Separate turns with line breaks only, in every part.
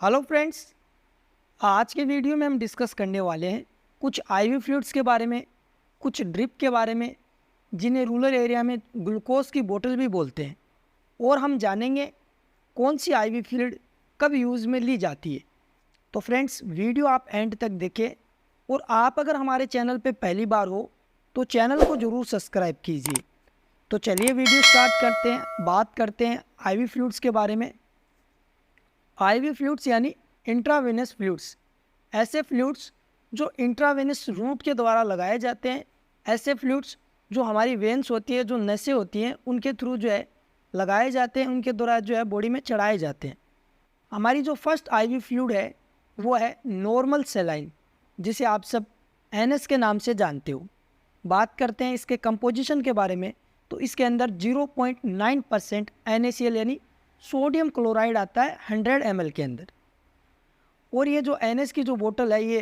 Hello friends, आज के video में हम डिस्कस करने वाले हैं कुछ आईवी फ्लूइड्स के बारे में, कुछ ड्रिप के बारे में, जिन्हें रूरल एरिया में ग्लूकोज की बोतल भी बोलते हैं। और हम जानेंगे कौन सी आईवी फ्लूइड कब यूज़ में ली जाती है। तो फ्रेंड्स, वीडियो आप एंड तक देखें और आप अगर हमारे चैनल पे पहली बार हो तो चैनल को ज़रूर सब्सक्राइब कीजिए। तो चलिए वीडियो स्टार्ट करते हैं। बात करते हैं आईवी फ्लूइड्स के बारे में। आईवी फ्लूइड्स यानी इंट्रावेनस फ्लूइड्स, ऐसे फ्लूइड्स जो इंट्रावेनस रूट के द्वारा लगाए जाते हैं। ऐसे फ्लूइड्स जो हमारी वेन्स होती है, जो नसें होती हैं, उनके थ्रू जो है लगाए जाते हैं, उनके द्वारा जो है बॉडी में चढ़ाए जाते हैं। हमारी जो फर्स्ट आईवी फ्लूइड है वो है नॉर्मल सेलाइन, जिसे आप सब एनएस के नाम से जानते हो। बात करते हैं इसके कंपोजिशन के बारे में, तो इसके अंदर 0.9% NaCl यानी सोडियम क्लोराइड आता है 100 ml के अंदर। और ये जो NS की जो बोतल है ये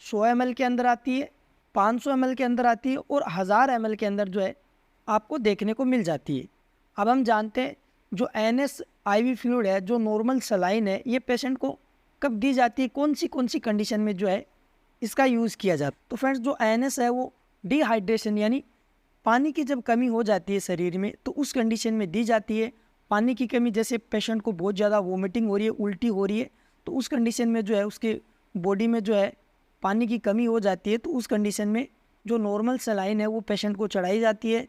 100 ml के अंदर आती है, 500 ml के अंदर आती है और 1000 ml के अंदर जो है आपको देखने को मिल जाती है। अब हम जानते हैं जो NS आईवी फ्लूइड है, जो नॉर्मल सलाइन है, ये पेशेंट को कब दी जाती है, कौन सी कंडीशन में जो है इसका यूज़ किया जाता है। तो फ्रेंड्स, जो NS है वो डिहाइड्रेशन यानी पानी की जब कमी हो जाती है शरीर में, तो उस कंडीशन में दी जाती है। पानी की कमी, जैसे पेशेंट को बहुत ज़्यादा वोमिटिंग हो रही है, उल्टी हो रही है, तो उस कंडीशन में जो है उसके बॉडी में जो है पानी की कमी हो जाती है। तो उस कंडीशन में जो नॉर्मल सलाइन है वो पेशेंट को चढ़ाई जाती है।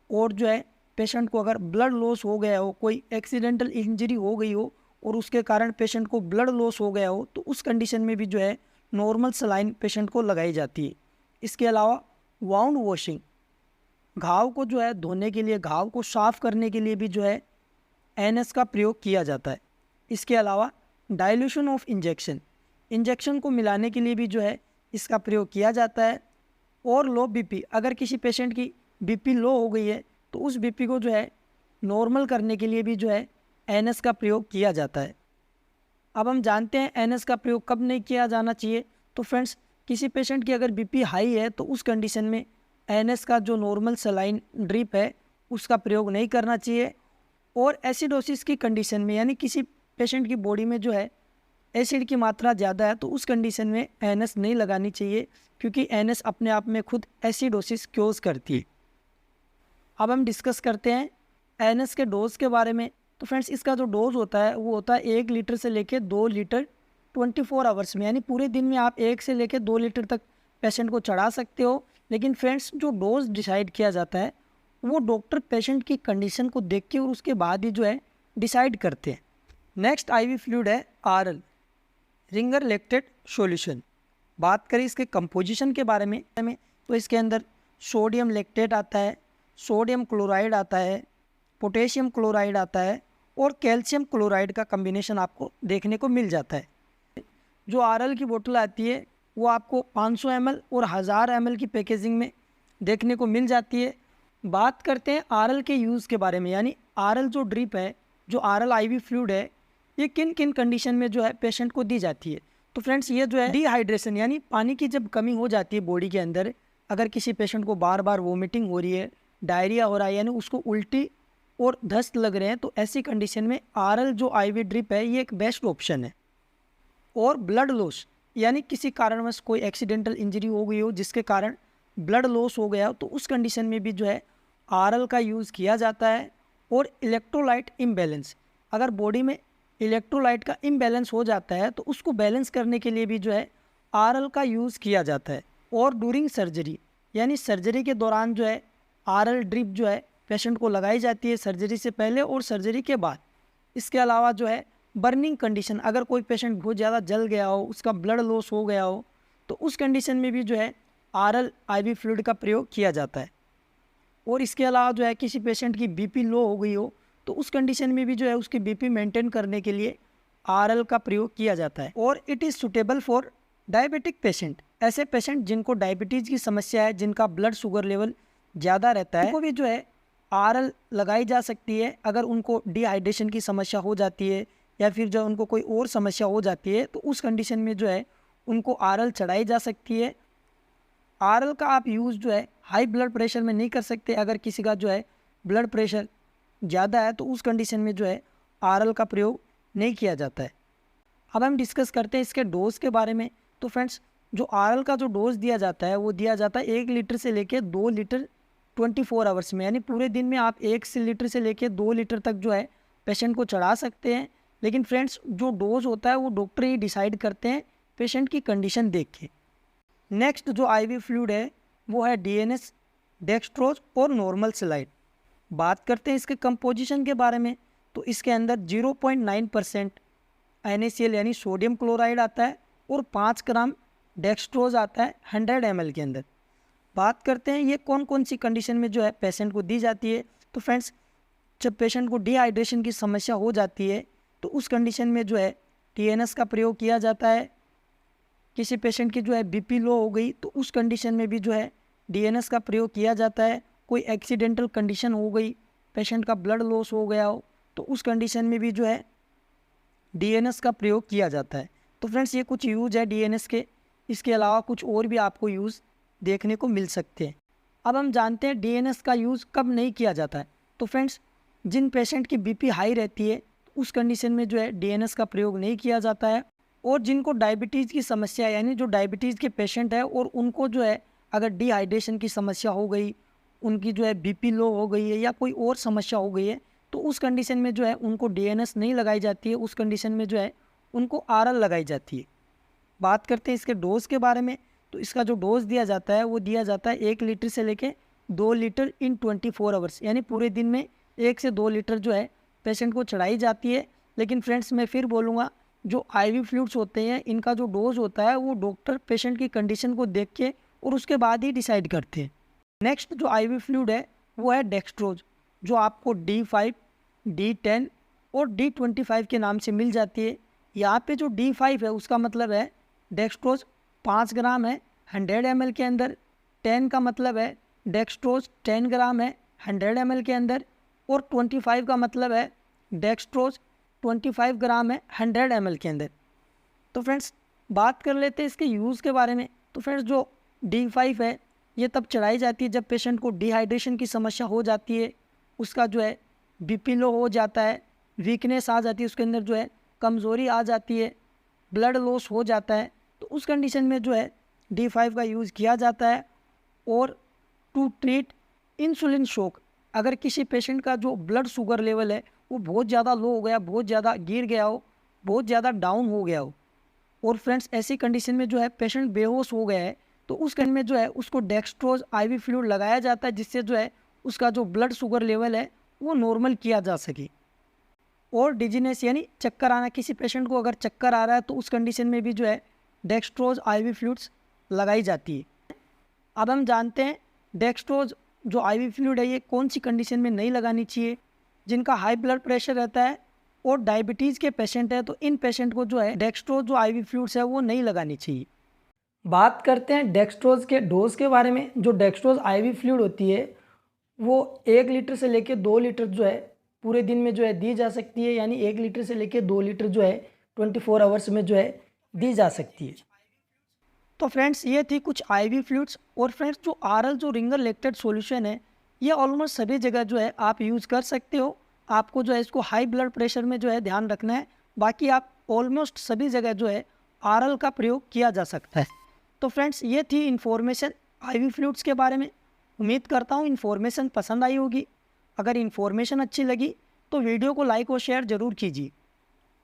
और जो है पेशेंट को अगर ब्लड लॉस हो गया हो, कोई एक्सीडेंटल इंजरी हो गई हो और उसके कारण पेशेंट को ब्लड लॉस हो गया हो, तो उस कंडीशन में भी जो है नॉर्मल सलाइन पेशेंट को लगाई जाती है। इसके अलावा वाउंड वॉशिंग, घाव को जो है धोने के लिए, घाव को साफ़ करने के लिए भी जो है NS का प्रयोग किया जाता है। इसके अलावा डाइल्यूशन ऑफ इंजेक्शन को मिलाने के लिए भी जो है इसका प्रयोग किया जाता है। और लो बीपी, अगर किसी पेशेंट की बीपी लो हो गई है तो उस बीपी को जो है नॉर्मल करने के लिए भी जो है NS का प्रयोग किया जाता है। अब हम जानते हैं NS का प्रयोग कब नहीं किया जाना चाहिए। तो फ्रेंड्स, किसी पेशेंट की अगर बीपी हाई है तो उस कंडीशन में NS का जो नॉर्मल सलाइन ड्रिप है उसका प्रयोग नहीं करना चाहिए। और एसिडोसिस की कंडीशन में, यानी किसी पेशेंट की बॉडी में जो है एसिड की मात्रा ज़्यादा है, तो उस कंडीशन में NS नहीं लगानी चाहिए, क्योंकि NS अपने आप में खुद एसिडोसिस क्योज करती है। अब हम डिस्कस करते हैं NS के डोज के बारे में। तो फ्रेंड्स, इसका जो डोज होता है वो होता है 1 लीटर से लेकर 2 लीटर 24 आवर्स में, यानी पूरे दिन में आप 1 से लेकर 2 लीटर तक पेशेंट को चढ़ा सकते हो। लेकिन फ्रेंड्स, जो डोज डिसाइड किया जाता है वो डॉक्टर पेशेंट की कंडीशन को देख के और उसके बाद ही जो है डिसाइड करते हैं। नेक्स्ट आईवी फ्लूइड है आरएल, रिंगर लैक्टेट सॉल्यूशन। बात करें इसके कंपोजिशन के बारे में, तो इसके अंदर सोडियम लैक्टेट आता है, सोडियम क्लोराइड आता है, पोटेशियम क्लोराइड आता है और कैल्शियम क्लोराइड का कम्बिनेशन आपको देखने को मिल जाता है। जो आरएल की बोतल आती है वो आपको 500 ml और 1000 ml की पैकेजिंग में देखने को मिल जाती है। बात करते हैं आरएल के यूज़ के बारे में, यानी आरएल जो ड्रिप है, जो आरएल आईवी फ्लूइड है, ये किन किन कंडीशन में जो है पेशेंट को दी जाती है। तो फ्रेंड्स, ये जो है डिहाइड्रेशन यानी पानी की जब कमी हो जाती है बॉडी के अंदर, अगर किसी पेशेंट को बार बार वोमिटिंग हो रही है, डायरिया हो रहा है, यानी उसको उल्टी और दस्त लग रहे हैं, तो ऐसी कंडीशन में आरएल जो आईवी ड्रिप है ये एक बेस्ट ऑप्शन है। और ब्लड लॉस, यानी किसी कारणवश कोई एक्सीडेंटल इंजरी हो गई हो जिसके कारण ब्लड लॉस हो गया हो, तो उस कंडीशन में भी जो है आरएल का यूज़ किया जाता है। और इलेक्ट्रोलाइट इम्बैलेंस, अगर बॉडी में इलेक्ट्रोलाइट का इम्बैलेंस हो जाता है तो उसको बैलेंस करने के लिए भी जो है आरएल का यूज़ किया जाता है। और ड्यूरिंग सर्जरी, यानी सर्जरी के दौरान जो है आरएल ड्रिप जो है पेशेंट को लगाई जाती है, सर्जरी से पहले और सर्जरी के बाद। इसके अलावा जो है बर्निंग कंडीशन, अगर कोई पेशेंट बहुत ज़्यादा जल गया हो, उसका ब्लड लॉस हो गया हो, तो उस कंडीशन में भी जो है आरएल आईवी फ्लूइड का प्रयोग किया जाता है। और इसके अलावा जो है किसी पेशेंट की बीपी लो हो गई हो, तो उस कंडीशन में भी जो है उसकी बीपी मेंटेन करने के लिए आरएल का प्रयोग किया जाता है। और it is suitable for diabetic patient, ऐसे पेशेंट जिनको डायबिटीज़ की समस्या है, जिनका ब्लड शुगर लेवल ज़्यादा रहता है, उनको भी जो है आरएल लगाई जा सकती है। अगर उनको डिहाइड्रेशन की समस्या हो जाती है या फिर जो उनको कोई और समस्या हो जाती है, तो उस कंडीशन में जो है उनको आरएल चढ़ाई जा सकती है। आरएल का आप यूज़ जो है हाई ब्लड प्रेशर में नहीं कर सकते। अगर किसी का जो है ब्लड प्रेशर ज़्यादा है तो उस कंडीशन में जो है आरएल का प्रयोग नहीं किया जाता है। अब हम डिस्कस करते हैं इसके डोज के बारे में। तो फ्रेंड्स, जो आरएल का जो डोज दिया जाता है वो दिया जाता है 1 लीटर से लेके 2 लीटर 24 आवर्स में, यानी पूरे दिन में आप 1 लीटर से लेके 2 लीटर तक जो है पेशेंट को चढ़ा सकते हैं। लेकिन फ्रेंड्स, जो डोज होता है वो डॉक्टर ही डिसाइड करते हैं पेशेंट की कंडीशन देख के। नेक्स्ट जो आईवी फ्लूइड है वो है डीएनएस, डेक्सट्रोज और नॉर्मल सेलाइन। बात करते हैं इसके कंपोजिशन के बारे में। तो इसके अंदर 0.9% NaCl यानी सोडियम क्लोराइड आता है और 5 ग्राम डेक्सट्रोज आता है 100 ml के अंदर। बात करते हैं ये कौन कौन सी कंडीशन में जो है पेशेंट को दी जाती है। तो फ्रेंड्स, जब पेशेंट को डिहाइड्रेशन की समस्या हो जाती है तो उस कंडीशन में जो है TNS का प्रयोग किया जाता है। किसी पेशेंट की जो है BP लो हो गई तो उस कंडीशन में भी जो है DNS का प्रयोग किया जाता है। कोई एक्सीडेंटल कंडीशन हो गई, पेशेंट का ब्लड लॉस हो गया हो, तो उस कंडीशन में भी जो है DNS का प्रयोग किया जाता है। तो फ्रेंड्स, ये कुछ यूज है DNS के। इसके अलावा कुछ और भी आपको यूज़ देखने को मिल सकते हैं। अब हम जानते हैं DNS का यूज़ कब नहीं किया जाता है। तो फ्रेंड्स, जिन पेशेंट की BP हाई रहती है उस कंडीशन में जो है DNS का प्रयोग नहीं किया जाता है। और जिनको डायबिटीज़ की समस्या है, यानी जो डायबिटीज़ के पेशेंट है और उनको जो है अगर डिहाइड्रेशन की समस्या हो गई, उनकी जो है BP लो हो गई है या कोई और समस्या हो गई है, तो उस कंडीशन में जो है उनको DNS नहीं लगाई जाती है। उस कंडीशन में जो है उनको RL लगाई जाती है। बात करते हैं इसके डोज के बारे में। तो इसका जो डोज दिया जाता है वो दिया जाता है 1 लीटर से लेके 2 लीटर इन 24 आवर्स, यानी पूरे दिन में 1 से 2 लीटर जो है पेशेंट को चढ़ाई जाती है। लेकिन फ्रेंड्स, मैं फिर बोलूँगा, जो आईवी फ्लूइड्स होते हैं इनका जो डोज होता है वो डॉक्टर पेशेंट की कंडीशन को देख के और उसके बाद ही डिसाइड करते हैं। नेक्स्ट जो आईवी फ्लूइड है वो है डेक्सट्रोज, जो आपको D5, D10 और D25 के नाम से मिल जाती है। यहाँ पे जो D5 है उसका मतलब है डेक्सट्रोज 5 ग्राम है 100 ml के अंदर। 10 का मतलब है डेक्सट्रोज 10 ग्राम है 100 ml के अंदर। और 25 का मतलब है डेक्सट्रोज 25 ग्राम है 100 ml के अंदर। तो फ्रेंड्स, बात कर लेते हैं इसके यूज़ के बारे में। तो फ्रेंड्स, जो D5 है ये तब चढ़ाई जाती है जब पेशेंट को डिहाइड्रेशन की समस्या हो जाती है, उसका जो है BP लो हो जाता है, वीकनेस आ जाती है, उसके अंदर जो है कमज़ोरी आ जाती है, ब्लड लॉस हो जाता है, तो उस कंडीशन में जो है D5 का यूज़ किया जाता है। और टू ट्रीट इंसुलिन शॉक, अगर किसी पेशेंट का जो ब्लड शुगर लेवल है वो बहुत ज़्यादा लो हो गया, बहुत ज़्यादा गिर गया हो, बहुत ज़्यादा डाउन हो गया हो, और फ्रेंड्स ऐसी कंडीशन में जो है पेशेंट बेहोश हो गया है, तो उस कंडीशन में जो है उसको डेक्सट्रोज आईवी फ्लूइड लगाया जाता है, जिससे जो है उसका जो ब्लड शुगर लेवल है वो नॉर्मल किया जा सके। और डिजीनेस यानी चक्कर आना, किसी पेशेंट को अगर चक्कर आ रहा है तो उस कंडीशन में भी जो है डेक्सट्रोज आईवी फ्लूइड्स लगाई जाती है। अब हम जानते हैं डेक्सट्रोज जो आईवी फ्लूइड है ये कौन सी कंडीशन में नहीं लगानी चाहिए। जिनका हाई ब्लड प्रेशर रहता है और डायबिटीज़ के पेशेंट है, तो इन पेशेंट को जो है डेक्सट्रोज जो आईवी फ्लूइड्स है वो नहीं लगानी चाहिए। बात करते हैं डेक्सट्रोज के डोज के बारे में। जो डेक्सट्रोज आईवी फ्लूइड होती है वो 1 लीटर से लेकर 2 लीटर जो है पूरे दिन में जो है दी जा सकती है, यानी 1 लीटर से लेकर 2 लीटर जो है 24 आवर्स में जो है दी जा सकती है। तो फ्रेंड्स, ये थी कुछ आईवी फ्लूइड्स। और फ्रेंड्स, जो आरएल जो रिंगर लैक्टेट सॉल्यूशन है ये ऑलमोस्ट सभी जगह जो है आप यूज़ कर सकते हो। आपको जो है इसको हाई ब्लड प्रेशर में जो है ध्यान रखना है, बाकी आप ऑलमोस्ट सभी जगह जो है आरएल का प्रयोग किया जा सकता है। तो फ्रेंड्स, ये थी इन्फॉर्मेशन आईवी फ्लूइड्स के बारे में। उम्मीद करता हूँ इन्फॉर्मेशन पसंद आई होगी। अगर इन्फॉर्मेशन अच्छी लगी तो वीडियो को लाइक और शेयर ज़रूर कीजिए।